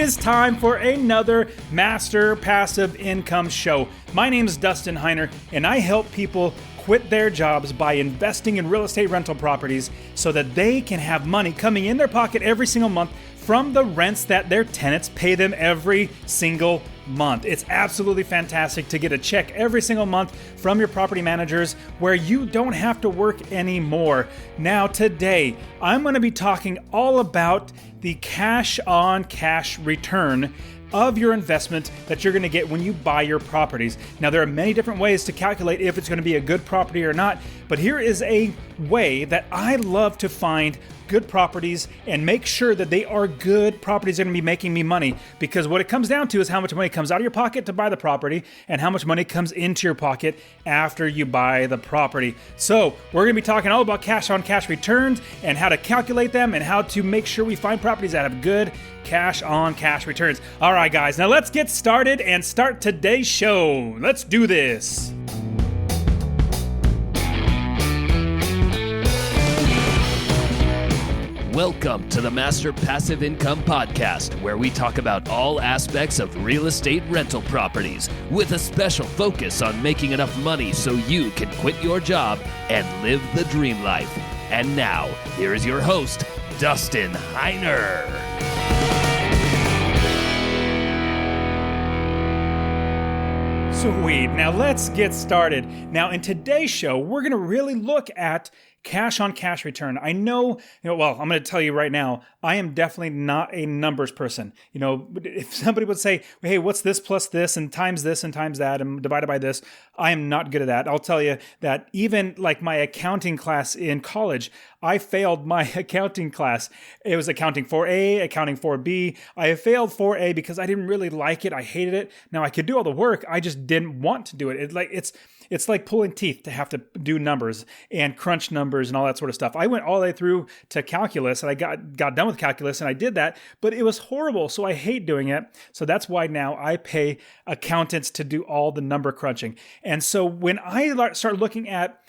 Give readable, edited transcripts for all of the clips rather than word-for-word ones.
is time for another Master Passive Income show. My name is Dustin Heiner, and I help people quit their jobs by investing in real estate rental properties so that they can have money coming in their pocket every single month from the rents that their tenants pay them every single month. It's absolutely fantastic to get a check every single month from your property managers where you don't have to work anymore. Now today, I'm going to be talking all about the cash-on-cash return of your investment that you're going to get when you buy your properties. Now, there are many different ways to calculate if it's going to be a good property or not, but here is a way that I love to find good properties and make sure that they are good properties that are going to be making me money, because what it comes down to is how much money comes out of your pocket to buy the property and how much money comes into your pocket after you buy the property. So we're going to be talking all about cash on cash returns and how to calculate them and how to make sure we find properties that have good cash on cash returns. All right, guys, now let's get started and start today's show. Let's do this. Welcome to the Master Passive Income Podcast, where we talk about all aspects of real estate rental properties with a special focus on making enough money so you can quit your job and live the dream life. And now, here is your host, Dustin Heiner. Sweet. Now let's get started. Now in today's show, we're going to really look at cash on cash return. I know, well, I'm going to tell you right now, I am definitely not a numbers person. If somebody would say, hey, what's this plus this and times that and divided by this, I am not good at that. I'll tell you that even like my accounting class in college, I failed my accounting class. It was accounting 4A, accounting 4B. I failed 4A because I didn't really like it. I hated it. Now I could do all the work. I just didn't want to do it. It's like pulling teeth to have to do numbers and crunch numbers and all that sort of stuff. I went all the way through to calculus and I got done with calculus and I did that, but it was horrible. So I hate doing it. So that's why now I pay accountants to do all the number crunching. And so when I start looking at,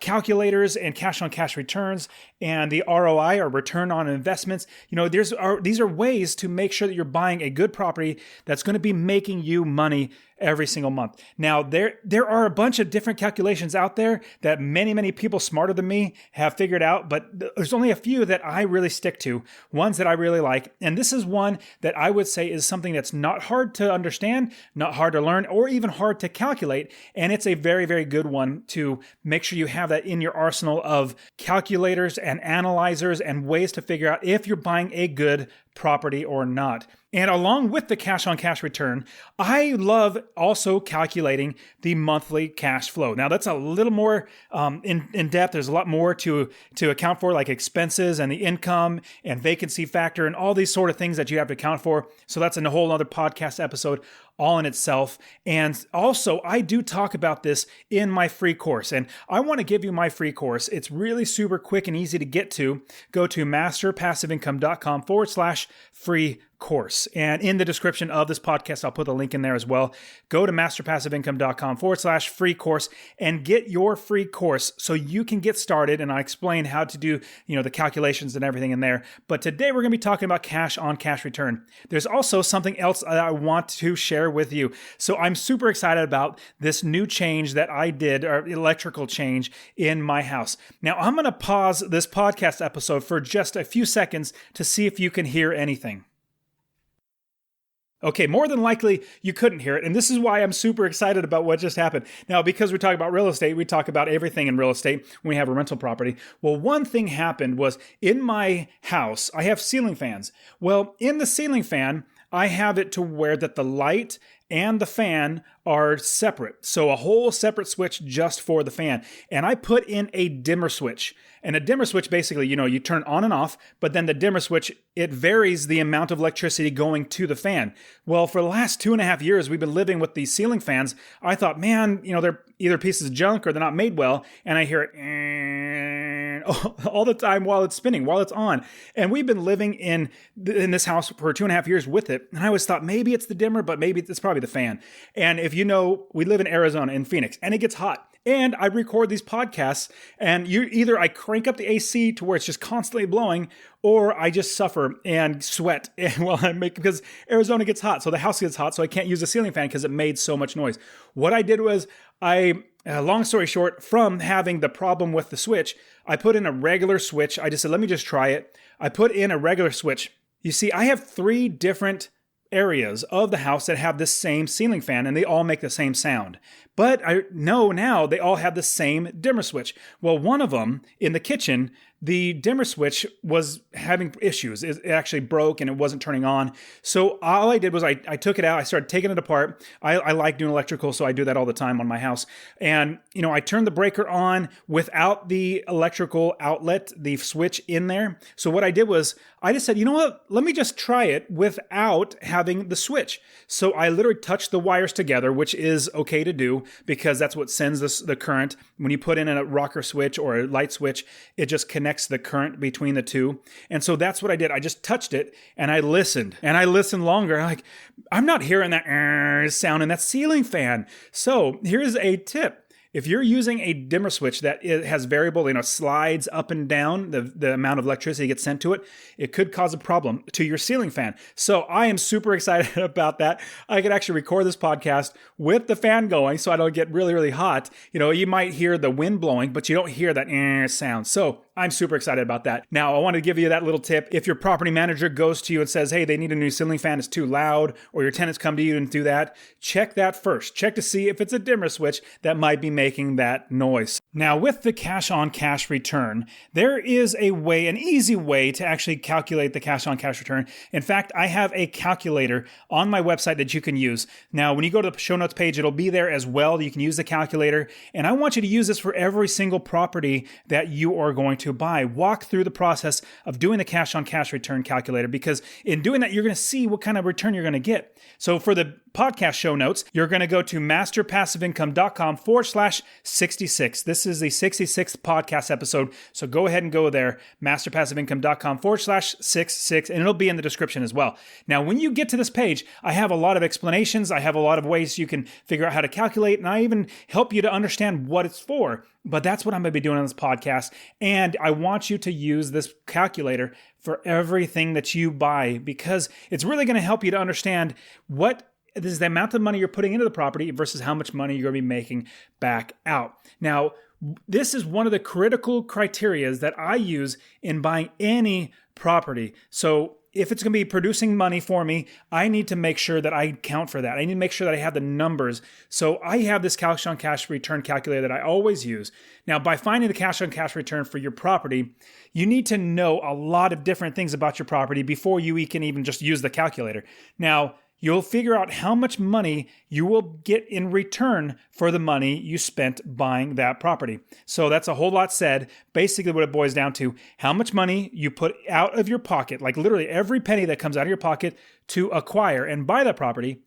calculators and cash on cash returns and the ROI or return on investments, these are ways to make sure that you're buying a good property that's going to be making you money every single month. Now, there are a bunch of different calculations out there that many people smarter than me have figured out, but there's only a few that I really stick to, ones that I really like. And this is one that I would say is something that's not hard to understand, not hard to learn, or even hard to calculate. And it's a very, very good one to make sure you have that in your arsenal of calculators and analyzers and ways to figure out if you're buying a good property or not. And along with the cash on cash return, I love also calculating the monthly cash flow. Now that's a little more in depth. There's a lot more to account for, like expenses and the income and vacancy factor and all these sort of things that you have to account for. So that's a whole other podcast episode all in itself. And also, I do talk about this in my free course. And I want to give you my free course. It's really super quick and easy to get to. Go to masterpassiveincome.com/free course. And in the description of this podcast, I'll put the link in there as well. Go to masterpassiveincome.com/free course and get your free course so you can get started. And I explain how to do, the calculations and everything in there. But today we're going to be talking about cash on cash return. There's also something else that I want to share with you. So I'm super excited about this new change that I did, or electrical change in my house. Now I'm going to pause this podcast episode for just a few seconds to see if you can hear anything. Okay, more than likely you couldn't hear it, and this is why I'm super excited about what just happened. Now, because we're talking about real estate, we talk about everything in real estate when we have a rental property. Well, one thing happened was in my house, I have ceiling fans. Well, in the ceiling fan, I have it to where that the light and the fan are separate. So a whole separate switch just for the fan. And I put in a dimmer switch. And a dimmer switch, basically, you turn on and off, but then the dimmer switch, it varies the amount of electricity going to the fan. Well, for the last 2.5 years, we've been living with these ceiling fans. I thought, man, they're either pieces of junk or they're not made well. And I hear it all the time while it's spinning, while it's on. And we've been living in this house for 2.5 years with it. And I always thought maybe it's the dimmer, but maybe it's probably the fan. And if we live in Arizona, in Phoenix, and it gets hot. and I record these podcasts, and either I crank up the AC to where it's just constantly blowing, or I just suffer and sweat because Arizona gets hot, so the house gets hot, so I can't use the ceiling fan because it made so much noise. What I did was long story short, from having the problem with the switch, I put in a regular switch. I just said, let me just try it. I put in a regular switch. You see, I have 3 different areas of the house that have this same ceiling fan, and they all make the same sound. But I know now they all have the same dimmer switch. Well, one of them in the kitchen, the dimmer switch was having issues. It actually broke and it wasn't turning on. So all I did was I took it out. I started taking it apart. I like doing electrical, so I do that all the time on my house. And, I turned the breaker on without the electrical outlet, the switch in there. So what I did was I just said, you know what? Let me just try it without having the switch. So I literally touched the wires together, which is okay to do because that's what sends the current. When you put in a rocker switch or a light switch, it just connects the current between the two. And so that's what I did. I just touched it and I listened longer. I'm not hearing that sound in that ceiling fan. So here's a tip. If you're using a dimmer switch that has variable, slides up and down, the amount of electricity gets sent to it, it could cause a problem to your ceiling fan. So I am super excited about that. I could actually record this podcast with the fan going so I don't get really, really hot. You might hear the wind blowing, but you don't hear that sound. So I'm super excited about that. Now, I want to give you that little tip. If your property manager goes to you and says, hey, they need a new ceiling fan, it's too loud, or your tenants come to you and do that, check that first. Check to see if it's a dimmer switch that might be making that noise. Now, with the cash-on-cash return, there is an easy way to actually calculate the cash-on-cash return. In fact, I have a calculator on my website that you can use. Now, when you go to the show notes page, it'll be there as well. You can use the calculator, and I want you to use this for every single property that you are going to buy. Walk through the process of doing the cash-on-cash return calculator, because in doing that, you're going to see what kind of return you're going to get. So for the podcast show notes, you're going to go to masterpassiveincome.com/66. This is the 66th podcast episode. So go ahead and go there, masterpassiveincome.com/66, and it'll be in the description as well. Now, when you get to this page, I have a lot of explanations. I have a lot of ways you can figure out how to calculate, and I even help you to understand what it's for. But that's what I'm going to be doing on this podcast. And I want you to use this calculator for everything that you buy, because it's really going to help you to understand what is the amount of money you're putting into the property versus how much money you're going to be making back out. Now, this is one of the critical criteria that I use in buying any property. So if it's going to be producing money for me, I need to make sure that I account for that. I need to make sure that I have the numbers. So I have this cash-on-cash return calculator that I always use. Now, by finding the cash-on-cash return for your property, you need to know a lot of different things about your property before you can even just use the calculator. Now, you'll figure out how much money you will get in return for the money you spent buying that property. So that's a whole lot said. Basically what it boils down to, how much money you put out of your pocket, like literally every penny that comes out of your pocket to acquire and buy that property,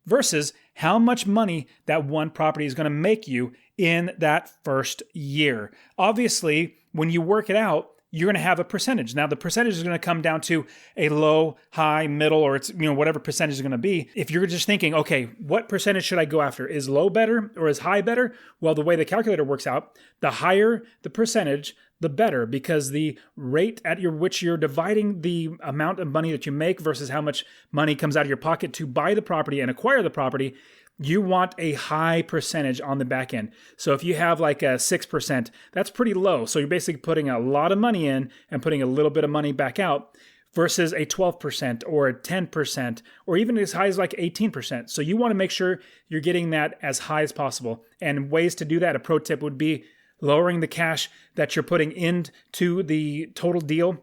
versus how much money that one property is going to make you in that first year. Obviously, when you work it out, you're going to have a percentage. Now, the percentage is going to come down to a low, high, middle, or it's whatever percentage is going to be. If you're just thinking, okay, what percentage should I go after? Is low better or is high better? Well, the way the calculator works out, the higher the percentage, the better, because the rate at which you're dividing the amount of money that you make versus how much money comes out of your pocket to buy the property and acquire the property, you want a high percentage on the back end. So if you have like a 6%, that's pretty low. So you're basically putting a lot of money in and putting a little bit of money back out, versus a 12% or a 10% or even as high as like 18%. So you want to make sure you're getting that as high as possible. And ways to do that, a pro tip would be lowering the cash that you're putting into the total deal,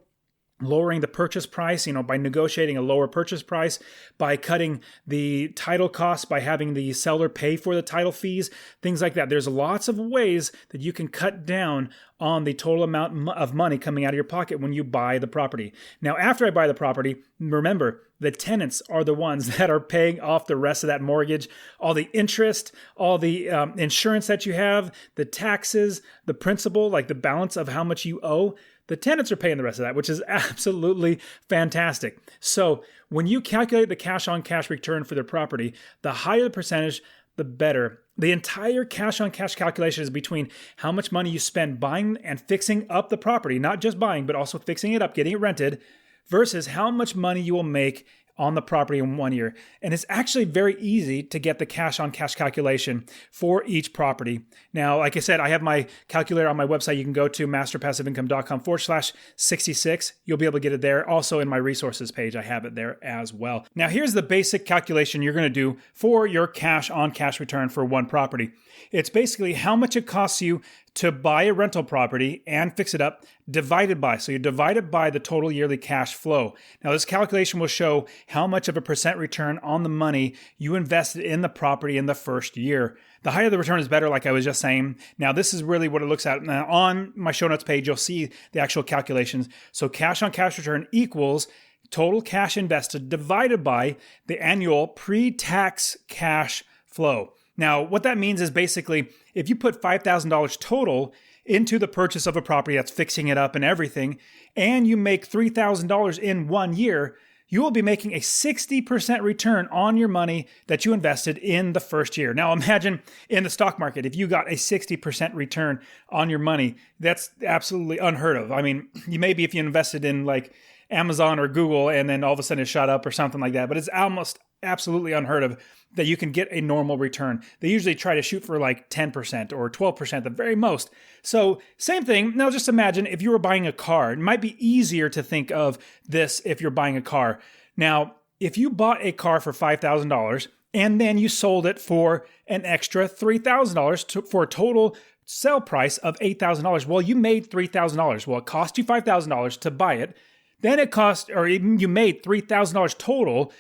lowering the purchase price, by negotiating a lower purchase price, by cutting the title costs, by having the seller pay for the title fees, things like that. There's lots of ways that you can cut down on the total amount of money coming out of your pocket when you buy the property. Now, after I buy the property, remember, the tenants are the ones that are paying off the rest of that mortgage, all the interest, all the insurance that you have, the taxes, the principal, like the balance of how much you owe. The tenants are paying the rest of that, which is absolutely fantastic. So when you calculate the cash-on-cash return for their property, the higher the percentage, the better. The entire cash-on-cash calculation is between how much money you spend buying and fixing up the property, not just buying, but also fixing it up, getting it rented, versus how much money you will make on the property in 1 year. And it's actually very easy to get the cash-on-cash calculation for each property. Now, like I said, I have my calculator on my website. You can go to masterpassiveincome.com/66. You'll be able to get it there. Also in my resources page, I have it there as well. Now, here's the basic calculation you're going to do for your cash-on-cash return for one property. It's basically how much it costs you to buy a rental property and fix it up divided by. So you divide it by the total yearly cash flow. Now this calculation will show how much of a percent return on the money you invested in the property in the first year. The higher the return is better, like I was just saying. Now this is really what it looks at. Now on my show notes page, you'll see the actual calculations. So cash on cash return equals total cash invested divided by the annual pre-tax cash flow. Now, what that means is basically if you put $5,000 total into the purchase of a property that's fixing it up and everything, and you make $3,000 in 1 year, you will be making a 60% return on your money that you invested in the first year. Now, imagine in the stock market, if you got a 60% return on your money, that's absolutely unheard of. I mean, you maybe if you invested in like Amazon or Google and then all of a sudden it shot up or something like that, but it's almost absolutely unheard of that you can get a normal return. They usually try to shoot for like 10% or 12% at the very most. So same thing. Now just imagine if you were buying a car. It might be easier to think of this if you're buying a car. Now, if you bought a car for $5,000 and then you sold it for an extra $3,000 for a total sell price of $8,000, well, you made $3,000. Well, it cost you $5,000 to buy it. Then you made $3,000 total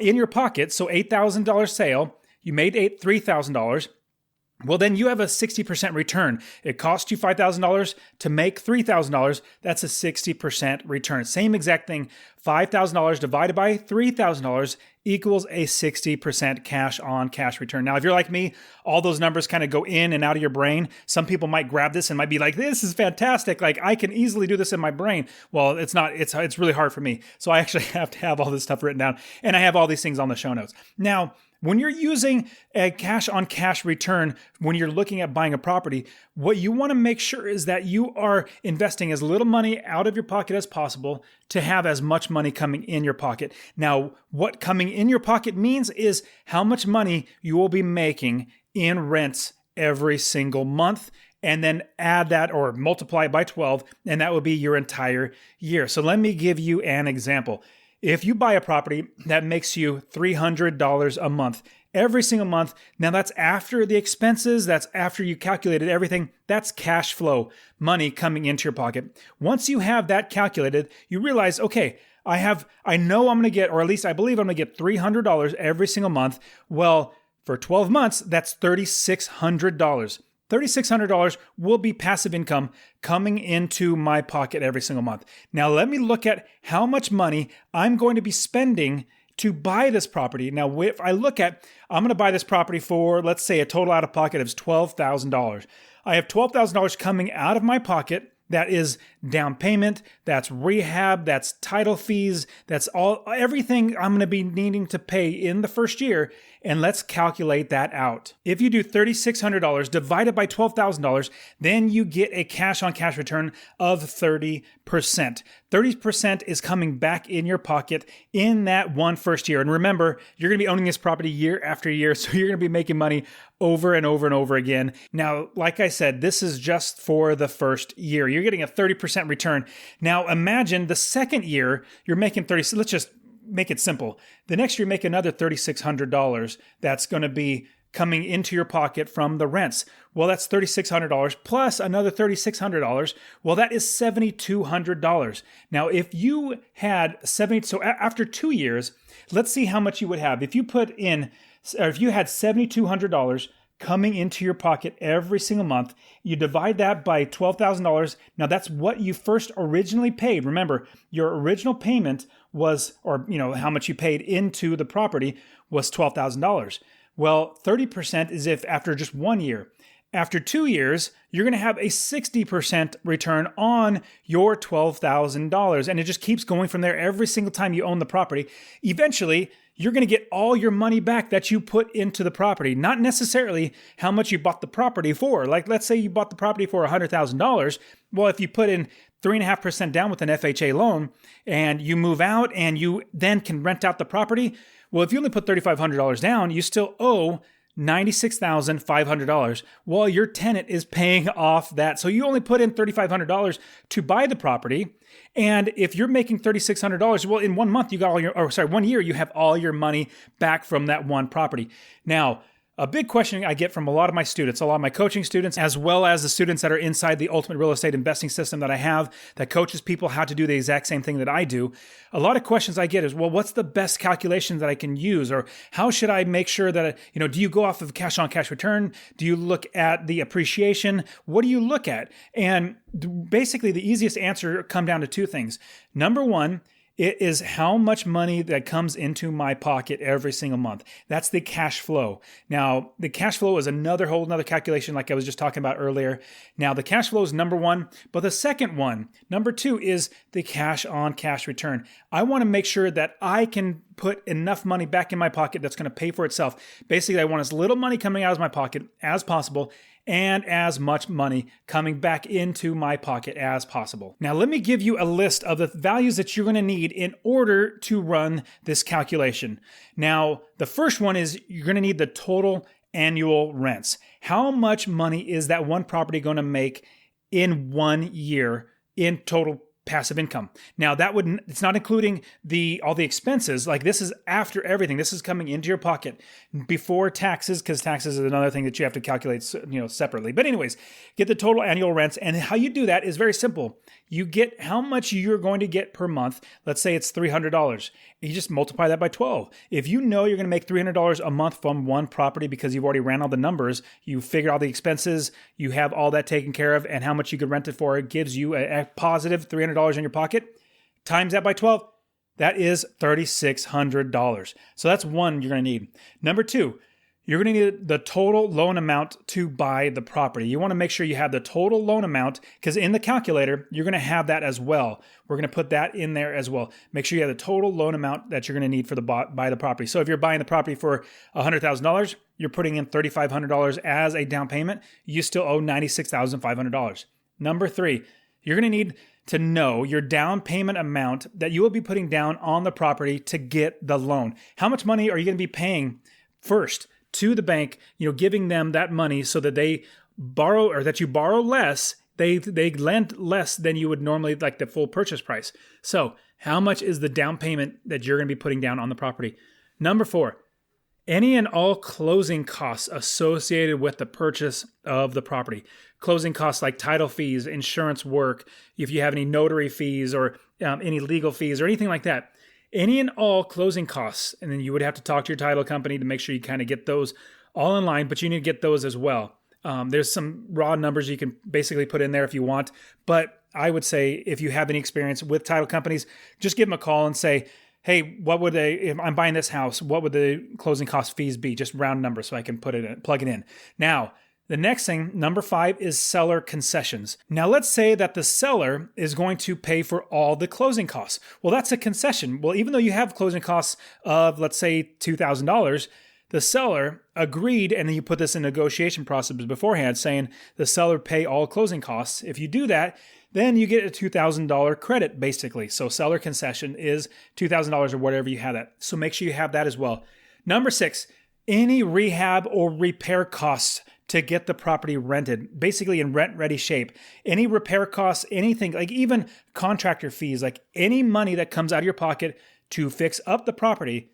in your pocket. So $8,000 sale, you made $3,000. Well, then you have a 60% return. It cost you $5,000 to make $3,000. That's a 60% return. Same exact thing. $5,000 divided by $3,000 equals a 60% cash on cash return. Now, if you're like me, all those numbers kind of go in and out of your brain. Some people might grab this and might be like, this is fantastic. Like I can easily do this in my brain. Well, it's not, it's really hard for me. So I actually have to have all this stuff written down and I have all these things on the show notes. Now, when you're using a cash on cash return, when you're looking at buying a property, what you want to make sure is that you are investing as little money out of your pocket as possible to have as much money coming in your pocket. Now, what coming in your pocket means is how much money you will be making in rents every single month. And then add that or multiply it by 12, and that will be your entire year. So let me give you an example. If you buy a property that makes you $300 a month, every single month, now that's after the expenses, that's after you calculated everything, that's cash flow, money coming into your pocket. Once you have that calculated, you realize, okay, I know I'm going to get, or at least I believe I'm going to get $300 every single month. Well, for 12 months, that's $3,600. $3,600 will be passive income coming into my pocket every single month. Now, let me look at how much money I'm going to be spending to buy this property. Now, if I look at, I'm going to buy this property for, let's say, a total out of pocket of $12,000. I have $12,000 coming out of my pocket. That is down payment, that's rehab, that's title fees, that's everything I'm going to be needing to pay in the first year. And let's calculate that out. If you do $3,600 divided by $12,000, then you get a cash on cash return of 30%. 30% is coming back in your pocket in that one first year. And remember, you're going to be owning this property year after year, so you're going to be making money over and over and over again. Now, like I said, this is just for the first year. You're getting a 30% return. Now, imagine the second year, you're making 30. Let's just make it simple. The next year, make another $3,600. That's going to be coming into your pocket from the rents. Well, that's $3,600 plus another $3,600. Well, that is $7,200. Now, if you had so after 2 years, let's see how much you would have. If you had $7,200 coming into your pocket every single month, you divide that by $12,000. Now that's what you first originally paid. Remember, your original payment was, how much you paid into the property was $12,000. Well, 30% is if after just 1 year. After 2 years, you're going to have a 60% return on your $12,000. And it just keeps going from there every single time you own the property. Eventually, you're going to get all your money back that you put into the property, not necessarily how much you bought the property for. Like, let's say you bought the property for $100,000. Well, if you put in 3.5% down with an FHA loan and you move out and you then can rent out the property, well, if you only put $3,500 down, you still owe $96,500 while your tenant is paying off that. So you only put in $3,500 to buy the property. And if you're making $3,600, well, in 1 month, 1 year, you have all your money back from that one property. Now, a big question I get from a lot of my students, a lot of my coaching students, as well as the students that are inside the Ultimate Real Estate Investing System that I have that coaches people how to do the exact same thing that I do. A lot of questions I get is, well, what's the best calculation that I can use? Or how should I make sure that, do you go off of cash on cash return? Do you look at the appreciation? What do you look at? And basically the easiest answer come down to two things. Number one, it is how much money that comes into my pocket every single month. That's the cash flow. Now, the cash flow is whole another calculation like I was just talking about earlier. Now, the cash flow is number one, but the second one, number two, is the cash on cash return. I want to make sure that I can put enough money back in my pocket that's going to pay for itself. Basically, I want as little money coming out of my pocket as possible and as much money coming back into my pocket as possible. Now, let me give you a list of the values that you're going to need in order to run this calculation. Now, the first one is you're going to need the total annual rents. How much money is that one property going to make in 1 year in total passive income? Now, it's not including all the expenses. Like, this is after everything. This is coming into your pocket before taxes, because taxes is another thing that you have to calculate, separately. But anyways, get the total annual rents. And how you do that is very simple. You get how much you're going to get per month. Let's say it's $300. You just multiply that by 12. If you know you're going to make $300 a month from one property because you've already ran all the numbers, you figured all the expenses, you have all that taken care of, and how much you could rent it for, it gives you a positive $300 in your pocket. Times that by 12, that is $3,600. So that's one you're going to need. Number two, you're going to need the total loan amount to buy the property. You want to make sure you have the total loan amount, because in the calculator, you're going to have that as well. We're going to put that in there as well. Make sure you have the total loan amount that you're going to need for buy the property. So if you're buying the property for $100,000, you're putting in $3,500 as a down payment. You still owe $96,500. Number three, you're going to need to know your down payment amount that you will be putting down on the property to get the loan. How much money are you going to be paying first to the bank, giving them that money so that they borrow, or that you borrow less, they lend less than you would normally, like the full purchase price. So how much is the down payment that you're going to be putting down on the property? Number four, any and all closing costs associated with the purchase of the property. Closing costs like title fees, insurance work, if you have any notary fees or any legal fees or anything like that. Any and all closing costs, and then you would have to talk to your title company to make sure you kind of get those all in line, but you need to get those as well. There's some raw numbers you can basically put in there if you want, but I would say if you have any experience with title companies, just give them a call and say, hey, if I'm buying this house, what would the closing cost fees be? Just round numbers so I can plug it in. Now, the next thing, number 5, is seller concessions. Now, let's say that the seller is going to pay for all the closing costs. Well, that's a concession. Well, even though you have closing costs of, let's say, $2,000, the seller agreed, and then you put this in negotiation process beforehand, saying the seller pay all closing costs. If you do that, then you get a $2,000 credit, basically. So seller concession is $2,000 or whatever you have that. So make sure you have that as well. Number 6, any rehab or repair costs to get the property rented, basically in rent-ready shape. Any repair costs, anything, like even contractor fees, like any money that comes out of your pocket to fix up the property,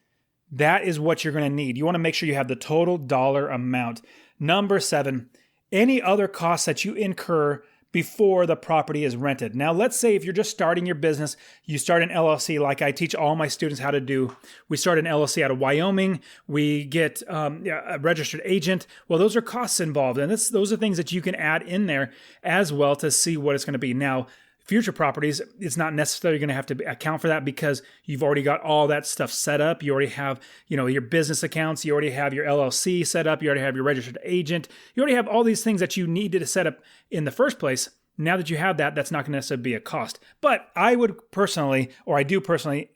that is what you're going to need. You want to make sure you have the total dollar amount. Number 7, any other costs that you incur before the property is rented. Now, let's say if you're just starting your business, you start an LLC like I teach all my students how to do. We start an LLC out of Wyoming. We get a registered agent. Well, those are costs involved. And those are things that you can add in there as well to see what it's going to be. Now, future properties, it's not necessarily going to have to account for that because you've already got all that stuff set up. You already have, your business accounts. You already have your LLC set up. You already have your registered agent. You already have all these things that you needed to set up in the first place. now that you have that, that's not going to necessarily be a cost. But I do personally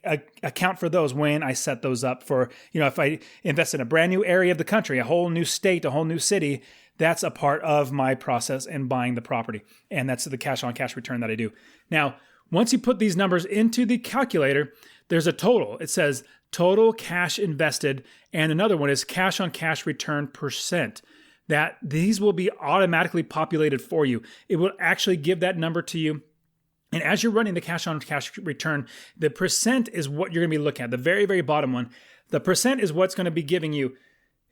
account for those when I set those up for, if I invest in a brand new area of the country, a whole new state, a whole new city, that's a part of my process in buying the property. And that's the cash on cash return that I do. Now, once you put these numbers into the calculator, there's a total. It says total cash invested, and another one is cash on cash return percent. That these will be automatically populated for you. It will actually give that number to you. And as you're running the cash on cash return, the percent is what you're going to be looking at. The very, very bottom one. The percent is what's going to be giving you.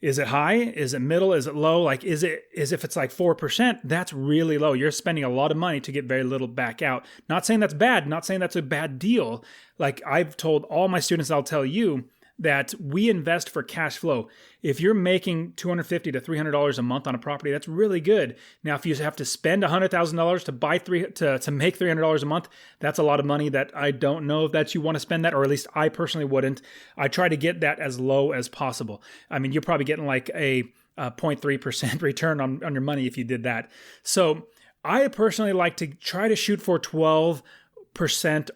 Is it high? Is it middle? Is it low? Like, is if it's like 4%, that's really low. You're spending a lot of money to get very little back out. Not saying that's bad. Not saying that's a bad deal. Like I've told all my students, I'll tell you, that we invest for cash flow. If you're making $250 to $300 a month on a property, that's really good. Now, if you have to spend $100,000 to buy to make $300 a month, that's a lot of money that I don't know if that you want to spend that, or at least I personally wouldn't. I try to get that as low as possible. I mean, you're probably getting like a 0.3% return on your money if you did that. So I personally like to try to shoot for 12%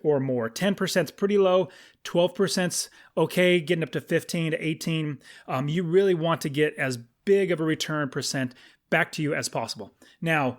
or more. 10% is pretty low. 12%'s okay, getting up to 15 to 18. You really want to get as big of a return percent back to you as possible. Now,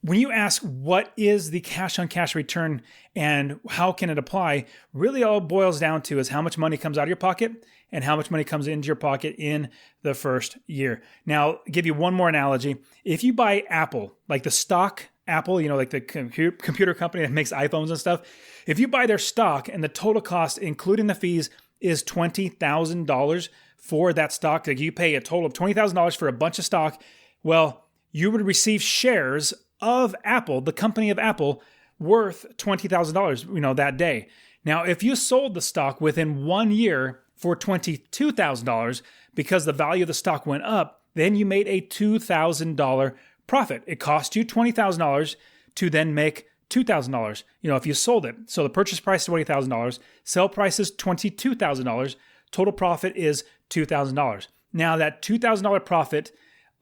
when you ask what is the cash on cash return and how can it apply, really all it boils down to is how much money comes out of your pocket and how much money comes into your pocket in the first year. Now, I'll give you one more analogy. If you buy Apple, like the stock Apple, like the computer company that makes iPhones and stuff, if you buy their stock and the total cost, including the fees, is $20,000 for that stock, like you pay a total of $20,000 for a bunch of stock, well, you would receive shares of Apple, the company of Apple, worth $20,000, that day. Now, if you sold the stock within 1 year for $22,000 because the value of the stock went up, then you made a $2,000 profit. It cost you $20,000 to then make $2,000, if you sold it. So the purchase price is $20,000, sell price is $22,000, total profit is $2,000. Now that $2,000 profit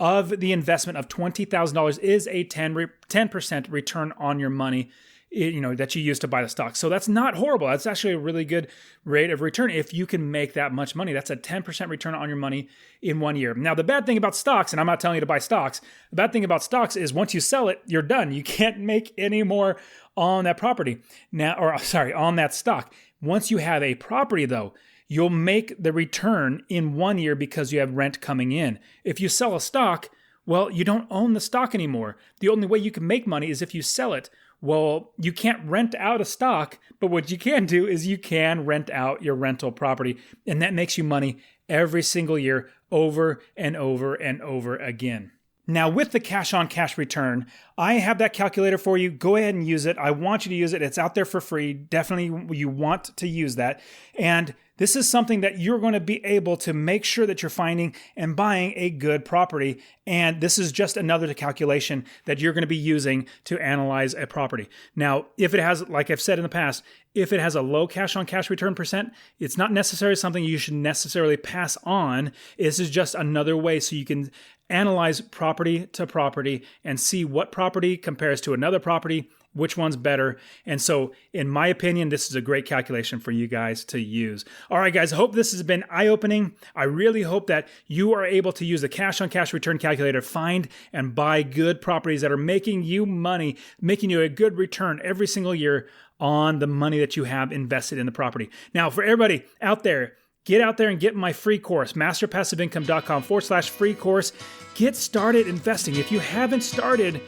of the investment of $20,000 is a 10% return on your money, that you use to buy the stock. So that's not horrible. That's actually a really good rate of return. If you can make that much money, that's a 10% return on your money in 1 year. Now, the bad thing about stocks, and I'm not telling you to buy stocks, the bad thing about stocks is once you sell it, you're done. You can't make any more on that property on that stock. Once you have a property though, you'll make the return in 1 year because you have rent coming in. If you sell a stock, well, you don't own the stock anymore. The only way you can make money is if you sell it. Well, you can't rent out a stock, but what you can do is you can rent out your rental property, and that makes you money every single year over and over and over again. Now, with the cash on cash return, I have that calculator for you. Go ahead and use it. I want you to use it. It's out there for free. Definitely you want to use that. And this is something that you're going to be able to make sure that you're finding and buying a good property. And this is just another calculation that you're going to be using to analyze a property. Now, if it has, like I've said in the past, if it has a low cash on cash return percent, it's not necessarily something you should necessarily pass on. This is just another way so you can analyze property to property and see what property compares to another property, which one's better. And so, in my opinion, this is a great calculation for you guys to use. All right, guys, I hope this has been eye-opening. I really hope that you are able to use the cash on cash return calculator, find and buy good properties that are making you money, making you a good return every single year on the money that you have invested in the property. Now, for everybody out there, get out there and get my free course, masterpassiveincome.com/free course. Get started investing. If you haven't started,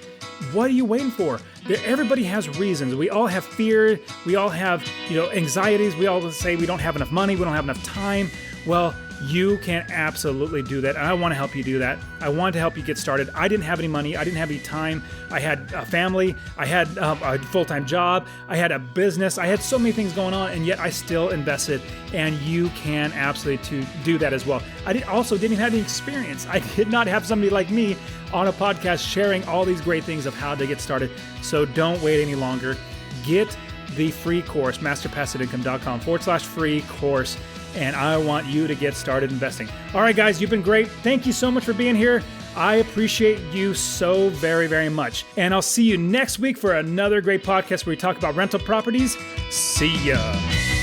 what are you waiting for? Everybody has reasons. We all have fear. We all have, anxieties. We all say we don't have enough money. We don't have enough time. Well, you can absolutely do that. And I want to help you do that. I want to help you get started. I didn't have any money. I didn't have any time. I had a family. I had a full-time job. I had a business. I had so many things going on, and yet I still invested. And you can absolutely do that as well. I also didn't have any experience. I did not have somebody like me on a podcast sharing all these great things of how to get started. So don't wait any longer. Get the free course, masterpassiveincome.com/free course. And I want you to get started investing. All right, guys, you've been great. Thank you so much for being here. I appreciate you so very, very much. And I'll see you next week for another great podcast where we talk about rental properties. See ya.